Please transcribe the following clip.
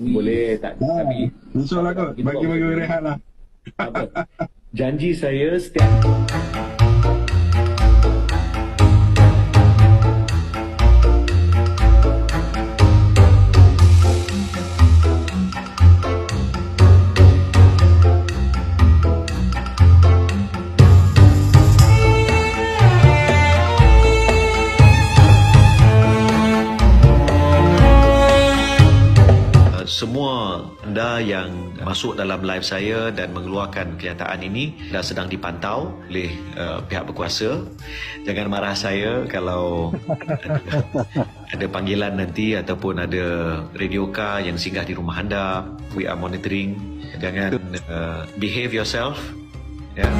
Boleh tak? Tapi Besok lah kot. Bagi rehat lah. apa? Janji saya setiap semua anda yang masuk dalam live saya dan mengeluarkan kenyataan ini dah sedang dipantau oleh pihak berkuasa. Jangan marah saya kalau ada panggilan nanti ataupun ada radio car yang singgah di rumah anda. We are monitoring. Jangan behave yourself. Ya.